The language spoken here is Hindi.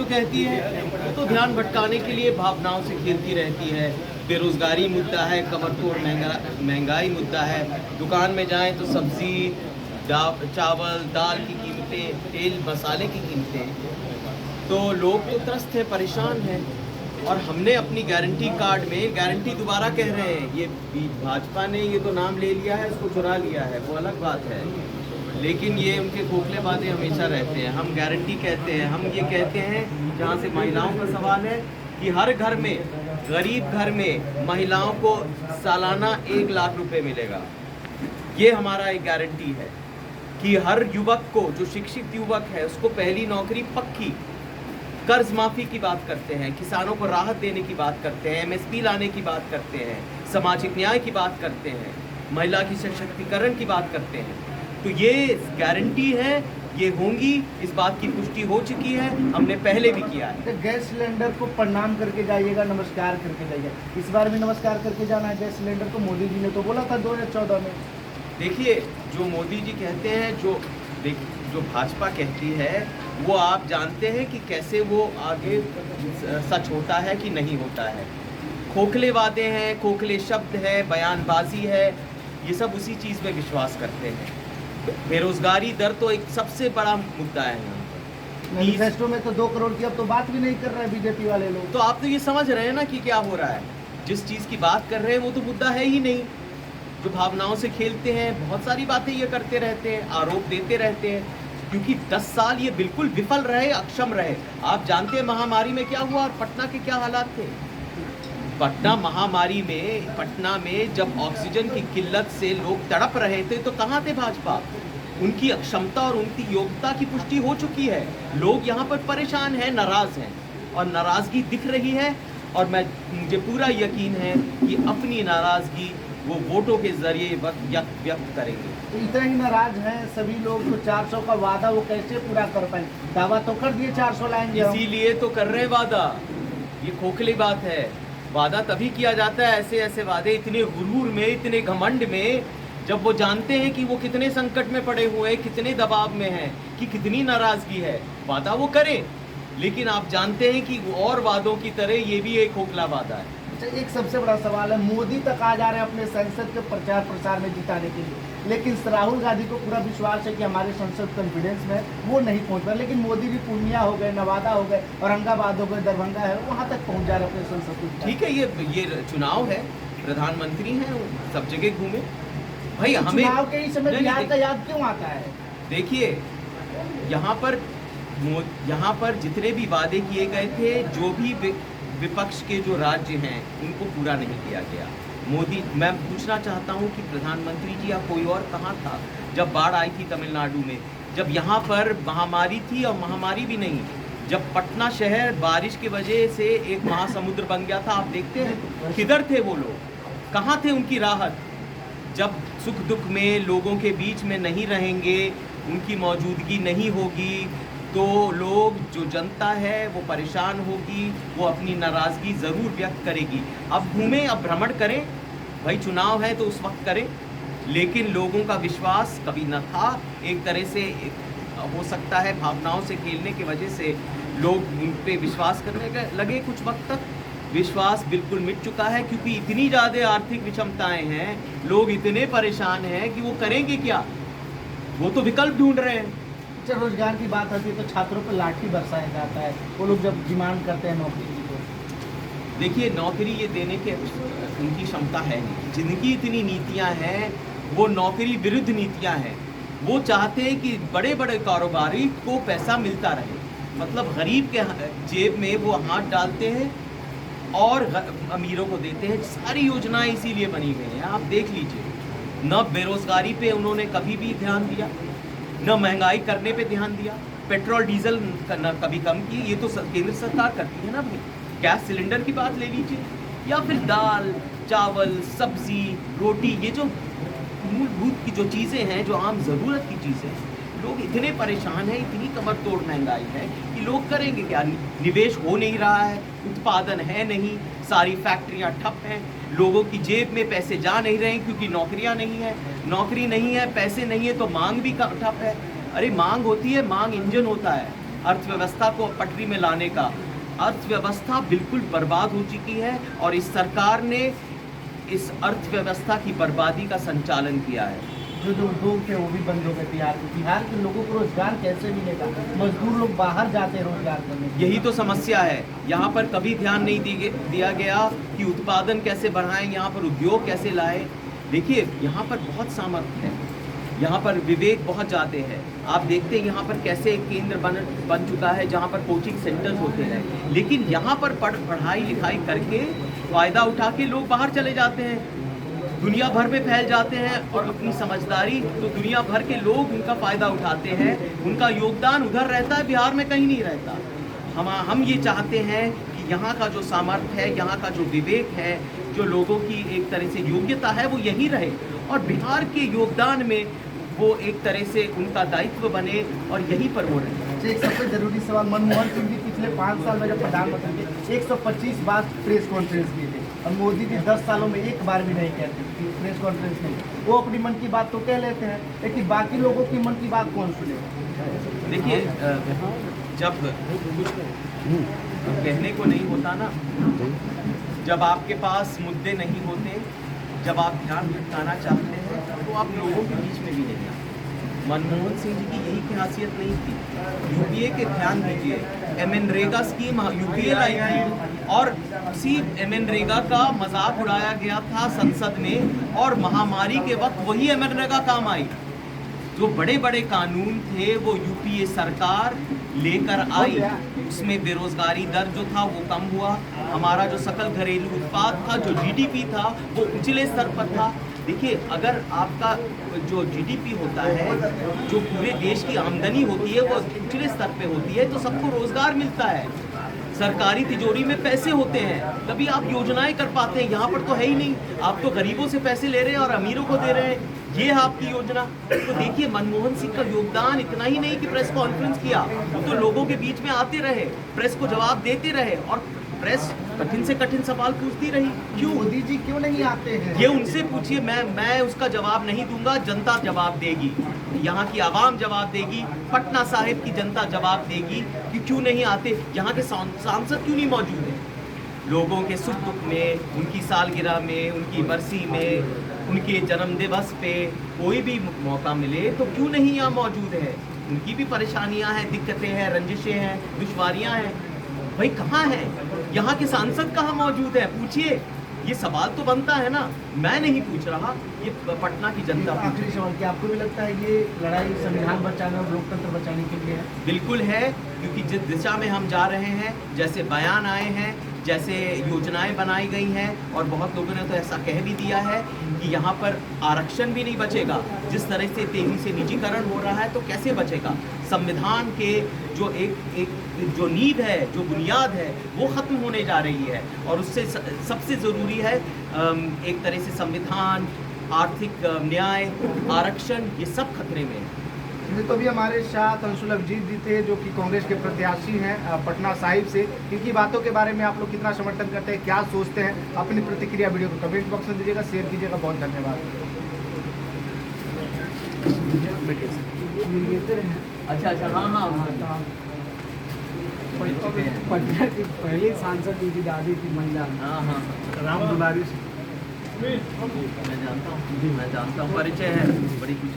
कहती है वो तो ध्यान भटकाने के लिए भावनाओं से खेलती रहती है। बेरोजगारी मुद्दा है, कमर तोड़ महंगाई मुद्दा है। दुकान में जाएं तो सब्जी, चावल, दाल की कीमतें, तेल मसाले की कीमतें, तो लोग तो त्रस्त है, परेशान हैं। और हमने अपनी गारंटी कार्ड में गारंटी दोबारा कह रहे हैं, ये भाजपा ने ये तो नाम ले लिया है, इसको चुरा लिया है, वो अलग बात है, लेकिन ये उनके खोखले बातें हमेशा रहते हैं। हम गारंटी कहते हैं, हम ये कहते हैं जहाँ से महिलाओं का सवाल है कि हर घर में, गरीब घर में महिलाओं को सालाना 1 लाख रुपए मिलेगा। ये हमारा एक गारंटी है कि हर युवक को, जो शिक्षित युवक है, उसको पहली नौकरी पक्की। कर्ज माफी की बात करते हैं, किसानों को राहत देने की बात करते हैं, एमएसपी लाने की बात करते हैं, सामाजिक न्याय की बात करते हैं, महिला की सशक्तिकरण की बात करते हैं। तो ये गारंटी है, ये होंगी, इस बात की पुष्टि हो चुकी है, हमने पहले भी किया है। तो गैस सिलेंडर को प्रणाम करके जाइएगा, नमस्कार करके जाइएगा। इस बार भी नमस्कार करके जाना है गैस सिलेंडर को। मोदी जी ने तो बोला था 2014 में। देखिए, जो मोदी जी कहते हैं, जो भाजपा कहती है, वो आप जानते हैं कि कैसे वो आगे सच होता है कि नहीं होता है। खोखले वादे हैं, खोखले शब्द है, बयानबाजी है, ये सब उसी चीज़ में विश्वास करते हैं। बेरोजगारी दर तो एक सबसे बड़ा मुद्दा है यहाँ पर। मैनिफेस्टो में तो 2 करोड़ की अब तो बात भी नहीं कर रहे हैं बीजेपी वाले लोग। तो आप तो ये समझ रहे हैं ना कि क्या हो रहा है। जिस चीज़ की बात कर रहे हैं वो तो मुद्दा है ही नहीं। जो भावनाओं से खेलते हैं, बहुत सारी बातें ये करते रहते हैं, आरोप देते रहते हैं, क्योंकि 10 साल ये बिल्कुल विफल रहे, अक्षम रहे। आप जानते हैं महामारी में क्या हुआ और पटना के क्या हालात थे। पटना महामारी में, पटना में जब ऑक्सीजन की किल्लत से लोग तड़प रहे थे, तो कहाँ थे भाजपा? उनकी अक्षमता और उनकी योग्यता की पुष्टि हो चुकी है। लोग यहाँ पर परेशान हैं, नाराज हैं, और नाराजगी दिख रही है। और मुझे पूरा यकीन है कि अपनी नाराजगी वो वोटों के जरिए व्यक्त करेंगे। तो इतने ही नाराज हैं सभी लोग, तो 400 का वादा वो कैसे पूरा कर पाए? दावा तो कर दिए 400 लाएंगे, इसीलिए तो कर रहे वादा। ये खोखली बात है। वादा तभी किया जाता है, ऐसे ऐसे वादे इतने गुरूर में, इतने घमंड में, जब वो जानते हैं कि वो कितने संकट में पड़े हुए हैं, कितने दबाव में हैं, कि कितनी नाराजगी है। वादा वो करें, लेकिन आप जानते हैं कि और वादों की तरह ये भी एक खोखला वादा है। अच्छा, एक सबसे बड़ा सवाल है, मोदी तक आ जा रहे हैं अपने संसद के प्रचार प्रसार में जिताने के लिए, लेकिन राहुल गांधी को पूरा विश्वास है कि हमारे संसद कॉन्फिडेंस में वो नहीं पहुंच पाए। लेकिन मोदी भी पूर्णिया हो गए, नवादा हो गए, औरंगाबाद हो गए, दरभंगा है, वहाँ तक पहुँच जा रहे अपने संसद को। ठीक है, ये चुनाव है, प्रधानमंत्री हैं, सब जगह घूमे भाई। हमें चुनाव के ही समय बिहार का याद क्यों आता है? देखिए, यहाँ पर जितने भी वादे किए गए थे, जो भी विपक्ष के जो राज्य हैं, उनको पूरा नहीं किया गया। मोदी, मैं पूछना चाहता हूँ कि प्रधानमंत्री जी या कोई और कहाँ था जब बाढ़ आई थी तमिलनाडु में, जब यहाँ पर महामारी थी? और महामारी भी नहीं, जब पटना शहर बारिश की वजह से एक महासमुद्र बन गया था, आप देखते हैं किधर थे वो लोग, कहाँ थे उनकी राहत? जब सुख दुख में लोगों के बीच में नहीं रहेंगे, उनकी मौजूदगी नहीं होगी, तो लोग, जो जनता है वो परेशान होगी, वो अपनी नाराज़गी ज़रूर व्यक्त करेगी। अब घूमें, अब भ्रमण करें भाई, चुनाव है तो उस वक्त करें, लेकिन लोगों का विश्वास कभी न था। एक तरह से हो सकता है भावनाओं से खेलने की वजह से लोग उन पर विश्वास करने लगे। कुछ वक्त तक विश्वास बिल्कुल मिट चुका है, क्योंकि इतनी ज़्यादा आर्थिक विषमताएं हैं, लोग इतने परेशान हैं कि वो करेंगे क्या? वो तो विकल्प ढूंढ रहे हैं। जब रोजगार की बात आती है तो छात्रों पर लाठी बरसाया जाता है, वो लोग जब डिमांड करते हैं नौकरी की। तो देखिए, नौकरी ये देने के उनकी क्षमता है नहीं। जिनकी इतनी नीतियां हैं, वो नौकरी विरुद्ध नीतियां हैं। वो चाहते हैं कि बड़े बड़े कारोबारी को पैसा मिलता रहे, मतलब गरीब के जेब में वो हाथ डालते हैं और अमीरों को देते हैं। सारी योजनाएं इसीलिए बनी गई हैं, आप देख लीजिए। न बेरोजगारी पे उन्होंने कभी भी ध्यान दिया, न महंगाई करने पे ध्यान दिया, पेट्रोल डीजल न कभी कम की। ये तो केंद्र सरकार करती है ना भाई। गैस सिलेंडर की बात ले लीजिए, या फिर दाल, चावल, सब्जी, रोटी, ये जो मूलभूत की जो चीज़ें हैं, जो आम ज़रूरत की चीज़ें हैं, लोग इतने परेशान हैं, इतनी कमर तोड़ महंगाई है कि लोग करेंगे क्या? निवेश हो नहीं रहा है, उत्पादन है नहीं, सारी फैक्ट्रियां ठप हैं, लोगों की जेब में पैसे जा नहीं रहे क्योंकि नौकरियां नहीं है। नौकरी नहीं है, पैसे नहीं है, तो मांग भी ठप है। अरे मांग होती है, मांग इंजन होता है। अर्थव्यवस्था को पटरी में लाने का। अर्थव्यवस्था बिल्कुल बर्बाद हो चुकी है और इस सरकार ने इस अर्थव्यवस्था की बर्बादी का संचालन किया है। जो उद्योग थे वो भी बंद हो गए बिहार के लोगों को रोजगार कैसे मिलेगा? मजदूर लोग बाहर जाते हैं रोजगार करने। यही तो समस्या है। यहाँ पर कभी ध्यान नहीं दिया गया कि उत्पादन कैसे बढ़ाएं, यहाँ पर उद्योग कैसे लाएं। देखिए यहाँ पर बहुत सामर्थ्य है, यहाँ पर विवेक बहुत ज़्यादा है। आप देखते हैं यहाँ पर कैसे एक केंद्र बन चुका है जहाँ पर कोचिंग सेंटर्स होते हैं, लेकिन यहाँ पर पढ़ाई लिखाई करके फ़ायदा उठा के लोग बाहर चले जाते हैं, दुनिया भर में फैल जाते हैं और अपनी समझदारी तो दुनिया भर के लोग उनका फ़ायदा उठाते हैं। उनका योगदान उधर रहता है, बिहार में कहीं नहीं रहता। हम ये चाहते हैं कि यहाँ का जो सामर्थ्य है, यहाँ का जो विवेक है, जो लोगों की एक तरह से योग्यता है वो यहीं रहे और बिहार के योगदान में वो एक तरह से उनका दायित्व बने और यहीं पर वो रहे। एक सबसे जरूरी सवाल, मनमोहन सिंह जी पिछले 5 साल में जब प्रधानमंत्री थे 125 बार प्रेस कॉन्फ्रेंस किए थे और मोदी जी 10 सालों में एक बार भी नहीं कहते प्रेस कॉन्फ्रेंस में। वो अपनी मन की बात तो कह लेते हैं, लेकिन बाकी लोगों की मन की बात कौन सुनेगा? देखिए जब कुछ कहने को नहीं होता ना, जब आपके पास मुद्दे नहीं होते, जब आप ध्यान भटकाना चाहते हैं तो आप लोगों के बीच में भी नहीं आते। मनमोहन सिंह जी की यही खासियत नहीं थी। यूपीए के ध्यान दीजिए, MNREGA स्कीम यूपीए लाई थी और उसी MNREGA का मजाक उड़ाया गया था संसद में और महामारी के वक्त वही MNREGA काम आई। जो बड़े बड़े कानून थे वो यूपीए सरकार लेकर आई, उसमें बेरोजगारी दर जो था वो कम हुआ, हमारा जो सकल घरेलू उत्पाद था, जो GDP था वो उछले स्तर पर था। देखिए अगर आपका जो GDP होता है, जो पूरे देश की आमदनी होती है वो उछले स्तर पे होती है तो सबको रोजगार मिलता है, सरकारी तिजोरी में पैसे होते हैं, तभी आप योजनाएं कर पाते हैं। यहाँ पर तो है ही नहीं, आप तो गरीबों से पैसे ले रहे हैं और अमीरों को दे रहे हैं, ये है आपकी योजना। तो देखिए मनमोहन सिंह का योगदान इतना ही नहीं कि प्रेस कॉन्फ्रेंस किया, वो तो लोगों के बीच में आते रहे, प्रेस को जवाब देते रहे और प्रेस कठिन से कठिन सवाल पूछती रही। क्यों मोदी जी क्यों नहीं आते हैं? ये उनसे पूछिए, मैं उसका जवाब नहीं दूंगा, जनता जवाब देगी, यहाँ की आवाम जवाब देगी, पटना साहिब की जनता जवाब देगी कि क्यों नहीं आते। यहाँ के सांसद क्यों नहीं मौजूद हैं? लोगों के सुख दुख में, उनकी सालगिरह में, उनकी बरसी में, उनके जन्म दिवस पे कोई भी मौका मिले तो क्यों नहीं यहाँ मौजूद है? उनकी भी परेशानियाँ हैं, दिक्कतें हैं, रंजिशें हैं, दुश्वारियाँ हैं। भाई कहाँ है यहाँ के सांसद, कहाँ मौजूद है? पूछिए, ये सवाल तो बनता है ना। मैं नहीं पूछ रहा, ये पटना की जनता। आखिरी सवाल, क्या आपको भी लगता है ये लड़ाई संविधान बचाने और लोकतंत्र बचाने के लिए है? बिल्कुल है, क्योंकि जिस दिशा में हम जा रहे हैं, जैसे बयान आए हैं, जैसे योजनाएं बनाई गई हैं और बहुत लोगों ने तो ऐसा कह भी दिया है कि यहाँ पर आरक्षण भी नहीं बचेगा। जिस तरह से तेजी से निजीकरण हो रहा है तो कैसे बचेगा? संविधान के जो एक जो नींव है, जो बुनियाद है, वो ख़त्म होने जा रही है और उससे सबसे ज़रूरी है एक तरह से संविधान, आर्थिक न्याय, आरक्षण, ये सब खतरे में है। तो अभी हमारे साथ अंशुल अभिजीत जी थे जो कि कांग्रेस के प्रत्याशी हैं पटना साहिब से। इनकी बातों के बारे में आप लोग कितना समर्थन करते हैं, क्या सोचते हैं? अपनी प्रतिक्रिया वीडियो को कमेंट बॉक्स में दीजिएगा, शेयर कीजिएगा। बहुत धन्यवाद। अच्छा हाँ पटना की पहली सांसद उनकी दादी थी, महिला। हाँ राम दुलारी। मैं जानता हूँ, परिचय है, बड़ी खुशी।